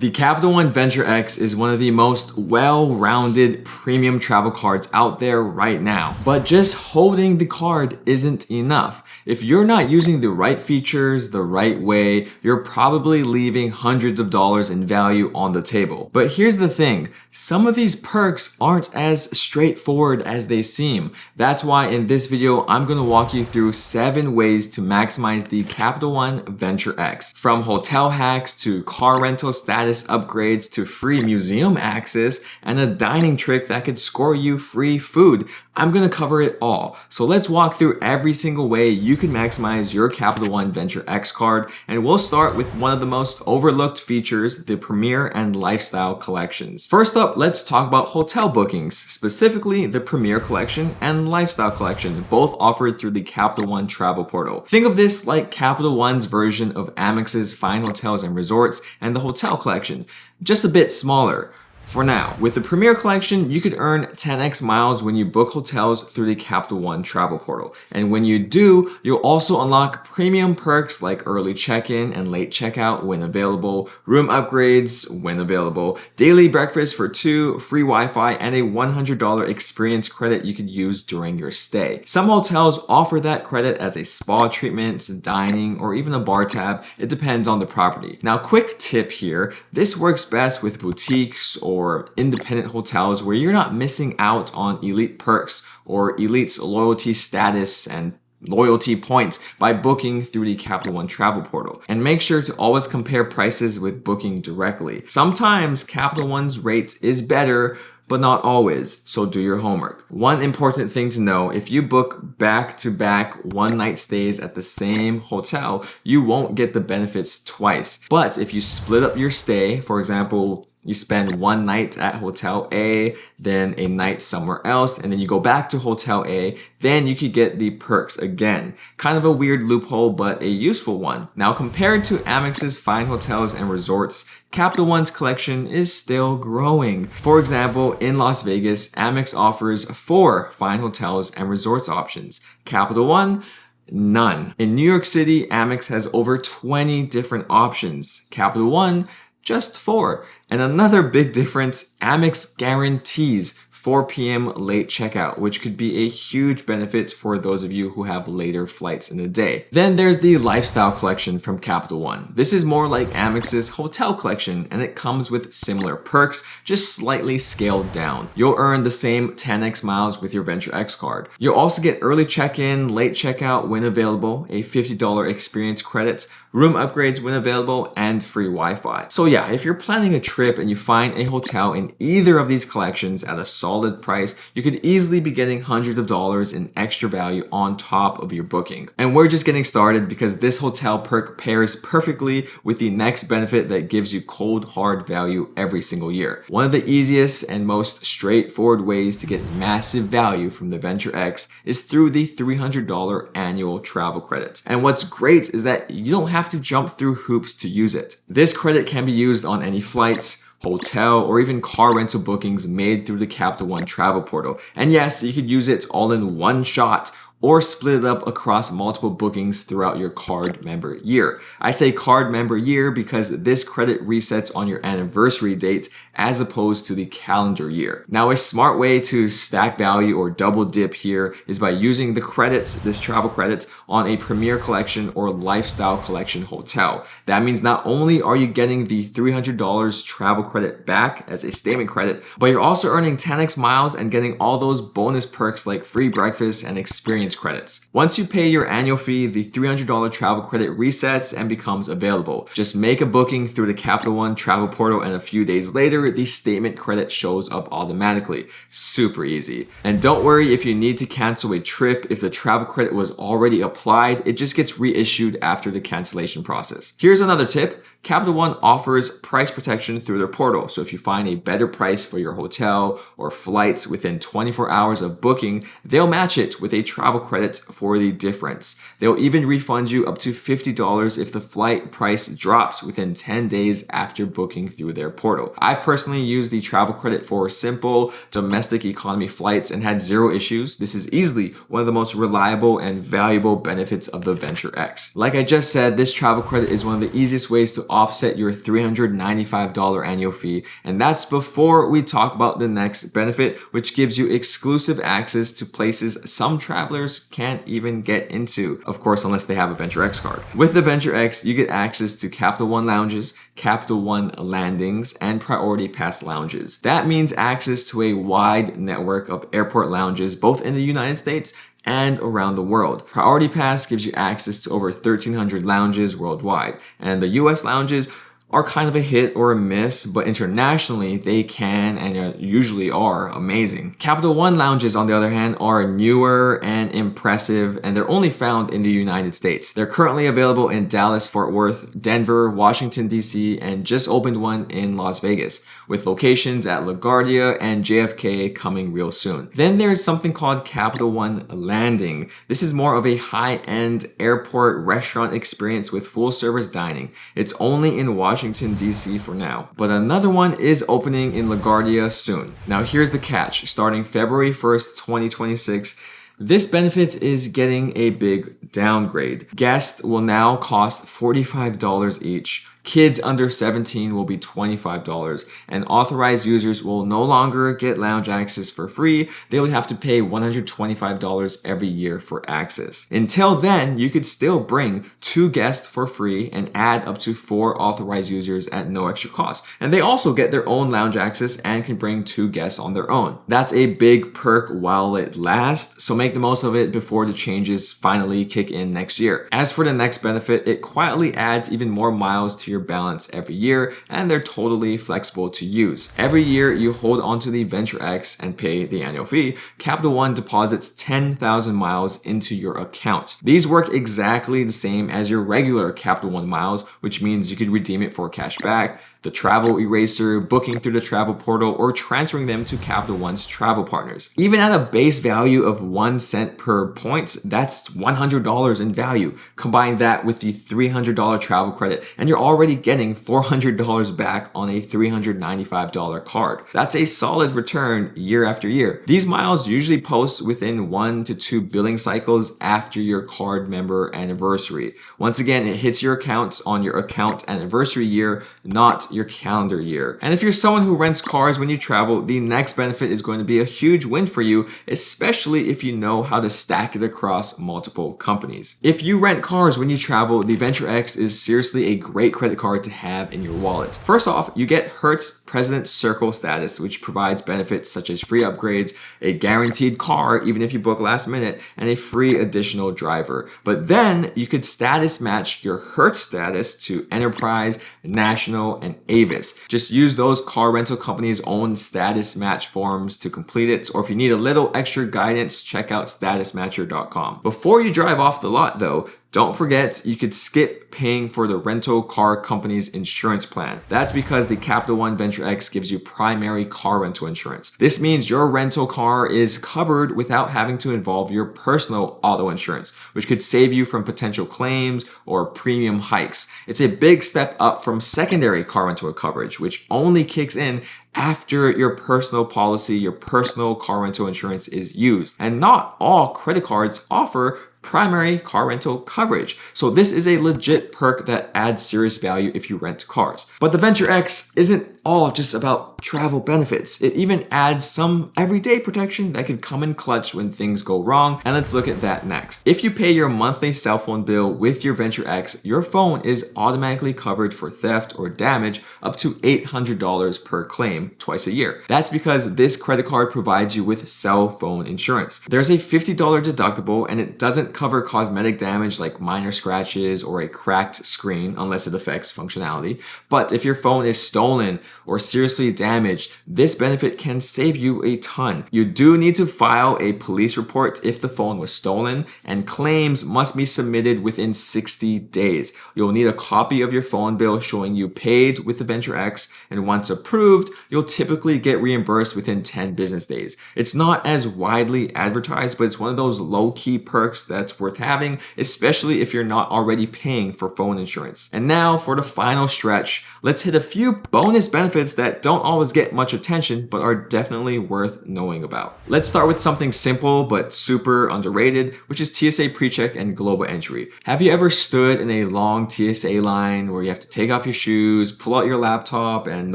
The Capital One Venture X is one of the most well-rounded premium travel cards out there right now. But just holding the card isn't enough. If you're not using the right features the right way, you're probably leaving hundreds of dollars in value on the table. But here's the thing, some of these perks aren't as straightforward as they seem. That's why in this video, I'm gonna walk you through 7 ways to maximize the Capital One Venture X. From hotel hacks to car rental status upgrades to free museum access and a dining trick that could score you free food. I'm gonna cover it all. So let's walk through every single way you can maximize your Capital One Venture X card, and we'll start with one of the most overlooked features, the Premier and Lifestyle collections. First up, let's talk about hotel bookings, specifically the Premier collection and Lifestyle collection, both offered through the Capital One travel portal. Think of this like Capital One's version of Amex's Fine Hotels and Resorts and the Hotel collection, just a bit smaller. For now, with the Premier collection, you could earn 10x miles when you book hotels through the Capital One travel portal. And when you do, you'll also unlock premium perks like early check-in and late checkout when available, room upgrades when available, daily breakfast for 2, free Wi-Fi, and a $100 experience credit you could use during your stay. Some hotels offer that credit as a spa treatment, dining, or even a bar tab. It depends on the property. Now, quick tip here, this works best with boutiques or independent hotels where you're not missing out on elite perks or elite's loyalty status and loyalty points by booking through the Capital One travel portal. And make sure to always compare prices with booking directly. Sometimes Capital One's rates is better, but not always, so do your homework. One important thing to know, if you book back-to-back one-night stays at the same hotel, you won't get the benefits twice. But if you split up your stay, for example, you spend one night at Hotel A, then a night somewhere else, and then you go back to Hotel A, then you could get the perks again. Kind of a weird loophole, but a useful one. Now, compared to Amex's Fine Hotels and Resorts, Capital One's collection is still growing. For example, in Las Vegas, Amex offers 4 Fine Hotels and Resorts options. Capital One, none. In New York City, Amex has over 20 different options. Capital One, just 4. And another big difference, Amex guarantees 4 p.m. late checkout, which could be a huge benefit for those of you who have later flights in the day. Then there's the Lifestyle collection from Capital One. This is more like Amex's Hotel collection, and it comes with similar perks, just slightly scaled down. You'll earn the same 10x miles with your Venture X card. You'll also get early check-in, late checkout when available, a $50 experience credit, room upgrades when available, and free Wi-Fi. So yeah, if you're planning a trip and you find a hotel in either of these collections at a solid price, you could easily be getting hundreds of dollars in extra value on top of your booking. And we're just getting started because this hotel perk pairs perfectly with the next benefit that gives you cold hard value every single year. One of the easiest and most straightforward ways to get massive value from the Venture X is through the $300 annual travel credit. And what's great is that you don't have to jump through hoops to use it. This credit can be used on any flights, hotel, or even car rental bookings made through the Capital One travel portal. And yes, you could use it all in one shot or split it up across multiple bookings throughout your card member year. I say card member year because this credit resets on your anniversary date as opposed to the calendar year. Now, a smart way to stack value or double dip here is by using the credits, this travel credit, on a Premier collection or Lifestyle collection hotel. That means not only are you getting the $300 travel credit back as a statement credit, but you're also earning 10x miles and getting all those bonus perks like free breakfast and experience credits. Once you pay your annual fee, the $300 travel credit resets and becomes available. Just make a booking through the Capital One travel portal, and a few days later, the statement credit shows up automatically. Super easy. And don't worry if you need to cancel a trip. If the travel credit was already applied, it just gets reissued after the cancellation process. Here's another tip. Capital One offers price protection through their portal. So if you find a better price for your hotel or flights within 24 hours of booking, they'll match it with a travel travel credits for the difference. They'll even refund you up to $50 if the flight price drops within 10 days after booking through their portal. I've personally used the travel credit for simple domestic economy flights and had zero issues. This is easily one of the most reliable and valuable benefits of the Venture X. Like I just said, this travel credit is one of the easiest ways to offset your $395 annual fee, and that's before we talk about the next benefit, which gives you exclusive access to places some travelers can't even get into, of course, unless they have a Venture X card. With the Venture X, you get access to Capital One lounges, Capital One landings, and Priority Pass lounges. That means access to a wide network of airport lounges, both in the United States and around the world. Priority Pass gives you access to over 1,300 lounges worldwide, and the US lounges are kind of a hit or a miss, but internationally they can and usually are amazing. Capital One lounges, on the other hand, are newer and impressive, and they're only found in the United States. They're currently available in Dallas, Fort Worth, Denver, Washington, D.C., and just opened one in Las Vegas, with locations at LaGuardia and JFK coming real soon. Then there's something called Capital One Landing. This is more of a high-end airport restaurant experience with full-service dining. It's only in Washington, D.C. for now, but another one is opening in LaGuardia soon. Now here's the catch. Starting February 1st, 2026, this benefit is getting a big downgrade. Guests will now cost $45 each. Kids under 17 will be $25, and authorized users will no longer get lounge access for free. They would have to pay $125 every year for access. Until then, you could still bring 2 guests for free and add up to 4 authorized users at no extra cost. And they also get their own lounge access and can bring 2 guests on their own. That's a big perk while it lasts, so make the most of it before the changes finally kick in next year. As for the next benefit, it quietly adds even more miles to your balance every year, and they're totally flexible to use. Every year you hold onto the Venture X and pay the annual fee, Capital One deposits 10,000 miles into your account. These work exactly the same as your regular Capital One miles, which means you could redeem it for cash back, the travel eraser, booking through the travel portal, or transferring them to Capital One's travel partners. Even at a base value of 1 cent per point, that's $100 in value. Combine that with the $300 travel credit, and you're already getting $400 back on a $395 card. That's a solid return year after year. These miles usually post within 1 to 2 billing cycles after your card member anniversary. Once again, it hits your accounts on your account anniversary year, not your calendar year. And if you're someone who rents cars when you travel, the next benefit is going to be a huge win for you, especially if you know how to stack it across multiple companies. If you rent cars when you travel, the Venture X is seriously a great credit card to have in your wallet. First off, you get Hertz President's Circle status, which provides benefits such as free upgrades, a guaranteed car even if you book last minute, and a free additional driver. But then you could status match your Hertz status to Enterprise, National, and Avis. Just use those car rental companies' own status match forms to complete it, or if you need a little extra guidance, check out statusmatcher.com. Before you drive off the lot though, don't forget you could skip paying for the rental car company's insurance plan. That's because the Capital One Venture X gives you primary car rental insurance. This means your rental car is covered without having to involve your personal auto insurance, which could save you from potential claims or premium hikes. It's a big step up from secondary car rental coverage, which only kicks in after your personal policy, your personal car rental insurance is used. And not all credit cards offer primary car rental coverage. So this is a legit perk that adds serious value if you rent cars. But the Venture X isn't all just about travel benefits. It even adds some everyday protection that could come in clutch when things go wrong, and let's look at that next. If you pay your monthly cell phone bill with your Venture X, your phone is automatically covered for theft or damage up to $800 per claim twice a year. That's because this credit card provides you with cell phone insurance. There's a $50 deductible, and it doesn't cover cosmetic damage like minor scratches or a cracked screen unless it affects functionality. But if your phone is stolen or seriously damaged, this benefit can save you a ton. You do need to file a police report if the phone was stolen, and claims must be submitted within 60 days. You'll need a copy of your phone bill showing you paid with the Venture X, and once approved, you'll typically get reimbursed within 10 business days. It's not as widely advertised, but it's one of those low-key perks that's worth having, especially if you're not already paying for phone insurance. And now for the final stretch, let's hit a few bonus benefits that don't always get much attention, but are definitely worth knowing about. Let's start with something simple but super underrated, which is TSA PreCheck and Global Entry. Have you ever stood in a long TSA line where you have to take off your shoes, pull out your laptop and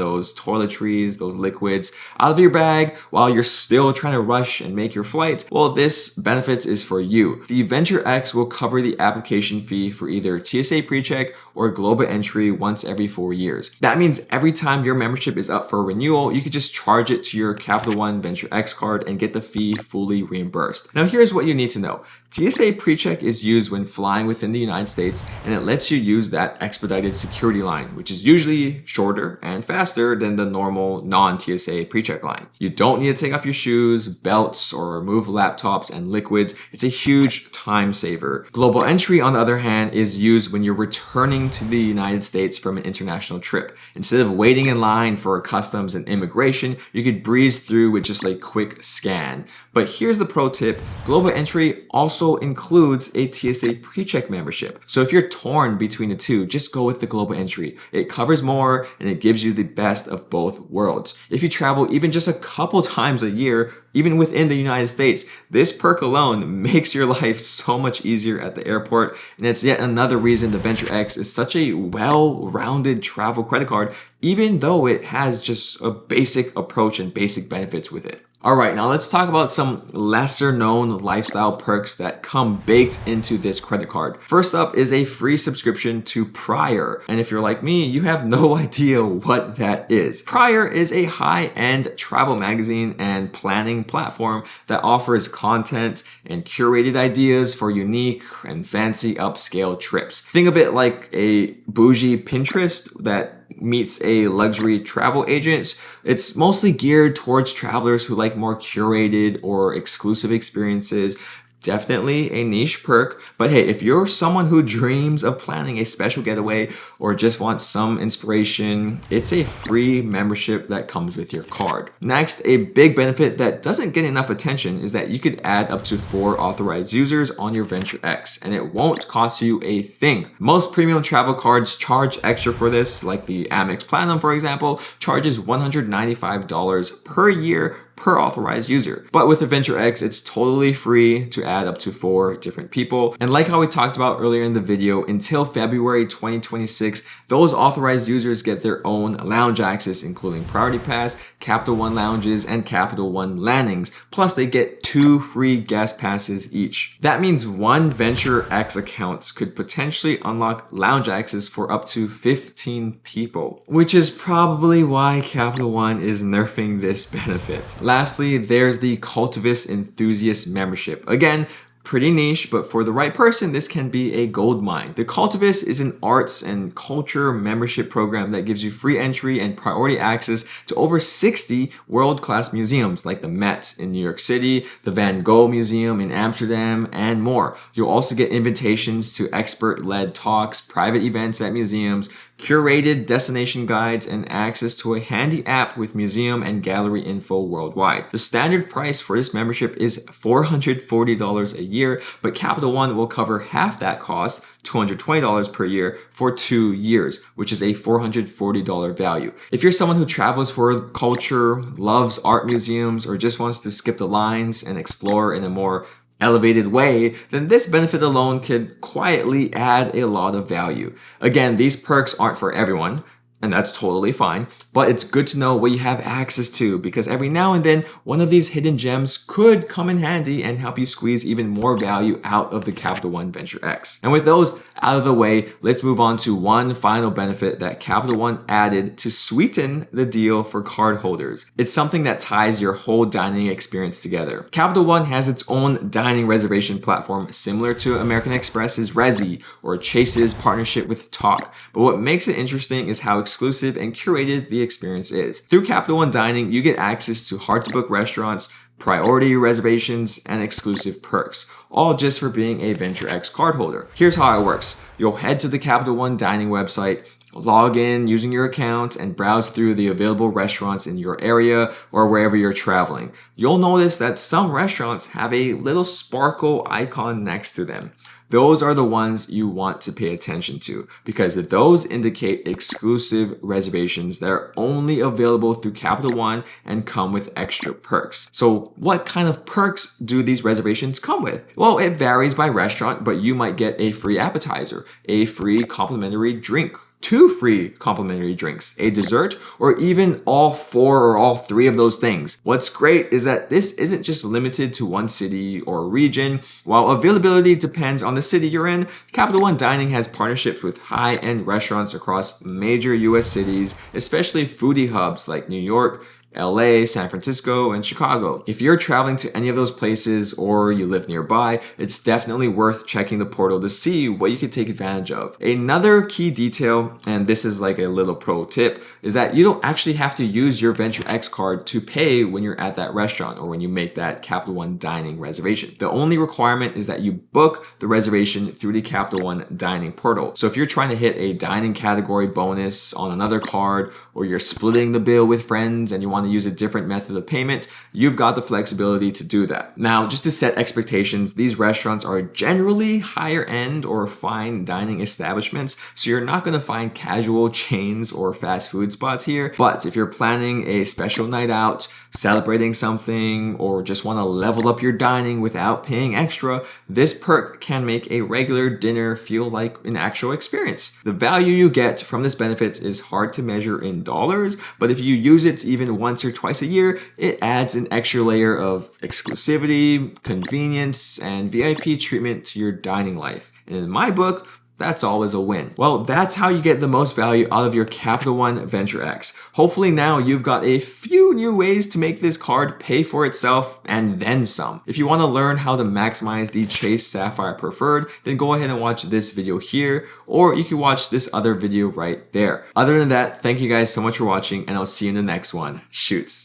those toiletries, those liquids out of your bag while you're still trying to rush and make your flight? Well, this benefit is for you. The Venture X will cover the application fee for either TSA PreCheck or Global Entry once every 4 years. That means every time your membership is up for renewal, you could just charge it to your Capital One Venture X card and get the fee fully reimbursed. Now here's what you need to know. TSA PreCheck is used when flying within the United States, and it lets you use that expedited security line, which is usually shorter and faster than the normal non-TSA PreCheck line. You don't need to take off your shoes, belts, or move laptops and liquids. It's a huge time saver. Global Entry, on the other hand, is used when you're returning to the United States from an international trip. Instead of waiting in line for customs and immigration, you could breeze through with just a quick scan. But here's the pro tip. Global Entry also includes a TSA PreCheck membership. So if you're torn between the two, just go with the Global Entry. It covers more and it gives you the best of both worlds. If you travel even just a couple times a year, even within the United States, this perk alone makes your life so much easier at the airport. And it's yet another reason the Venture X is such a well-rounded travel credit card, even though it has just a basic approach and basic benefits with it. All right, now let's talk about some lesser known lifestyle perks that come baked into this credit card. First up is a free subscription to Prior. And if you're like me, you have no idea what that is. Prior is a high-end travel magazine and planning platform that offers content and curated ideas for unique and fancy upscale trips. Think of it like a bougie Pinterest that meets a luxury travel agent. It's mostly geared towards travelers who like more curated or exclusive experiences. Definitely a niche perk, but hey, if you're someone who dreams of planning a special getaway or just wants some inspiration, it's a free membership that comes with your card. Next, a big benefit that doesn't get enough attention is that you could add up to 4 authorized users on your Venture X, and it won't cost you a thing. Most premium travel cards charge extra for this, like the Amex Platinum, for example, charges $195 per year per authorized user. But with the Venture X, it's totally free to add up to 4 different people. And like how we talked about earlier in the video, until February 2026, those authorized users get their own lounge access, including Priority Pass, Capital One lounges, and Capital One landings. Plus, they get 2 free guest passes each. That means one Venture X account could potentially unlock lounge access for up to 15 people, which is probably why Capital One is nerfing this benefit. Lastly, there's the Cultivist Enthusiast membership. Again, pretty niche, but for the right person, this can be a gold mine. The Cultivist is an arts and culture membership program that gives you free entry and priority access to over 60 world-class museums like the Met in New York City, the Van Gogh Museum in Amsterdam, and more. You'll also get invitations to expert-led talks, private events at museums, curated destination guides, and access to a handy app with museum and gallery info worldwide. The standard price for this membership is $440 a year, but Capital One will cover half that cost, $220 per year, for 2 years, which is a $440 value. If you're someone who travels for culture, loves art museums, or just wants to skip the lines and explore in a more elevated way, then this benefit alone could quietly add a lot of value. Again, these perks aren't for everyone, and that's totally fine, but it's good to know what you have access to, because every now and then, one of these hidden gems could come in handy and help you squeeze even more value out of the Capital One Venture X. And with those out of the way, let's move on to one final benefit that Capital One added to sweeten the deal for card holders. It's something that ties your whole dining experience together. Capital One has its own dining reservation platform similar to American Express's Resy or Chase's partnership with Talk. But what makes it interesting is how exclusive and curated the experience is. Through Capital One Dining, you get access to hard-to-book restaurants, priority reservations, and exclusive perks, all just for being a Venture X cardholder. Here's how it works. You'll head to the Capital One Dining website, log in using your account, and browse through the available restaurants in your area or wherever you're traveling. You'll notice that some restaurants have a little sparkle icon next to them. Those are the ones you want to pay attention to because those indicate exclusive reservations that are only available through Capital One and come with extra perks. So what kind of perks do these reservations come with? Well, it varies by restaurant, but you might get a free appetizer, a free complimentary drink, 2 free complimentary drinks, a dessert, or even all 4 or all 3 of those things. What's great is that this isn't just limited to one city or region. While availability depends on the city you're in, Capital One Dining has partnerships with high-end restaurants across major US cities, especially foodie hubs like New York, LA, San Francisco, and Chicago. If you're traveling to any of those places or you live nearby, it's definitely worth checking the portal to see what you can take advantage of. Another key detail, and this is like a little pro tip, is that you don't actually have to use your Venture X card to pay when you're at that restaurant or when you make that Capital One Dining reservation. The only requirement is that you book the reservation through the Capital One Dining portal. So if you're trying to hit a dining category bonus on another card, or you're splitting the bill with friends and you want to use a different method of payment, you've got the flexibility to do that. Now, just to set expectations, these restaurants are generally higher end or fine dining establishments, so you're not going to find casual chains or fast food spots here. But if you're planning a special night out, celebrating something, or just want to level up your dining without paying extra, this perk can make a regular dinner feel like an actual experience. The value you get from this benefit is hard to measure in dollars, but if you use it even once or twice a year, it adds an extra layer of exclusivity, convenience, and VIP treatment to your dining life. And in my book, that's always a win. Well, that's how you get the most value out of your Capital One Venture X. Hopefully now you've got a few new ways to make this card pay for itself and then some. If you want to learn how to maximize the Chase Sapphire Preferred, then go ahead and watch this video here, or you can watch this other video right there. Other than that, thank you guys so much for watching, and I'll see you in the next one. Shoots.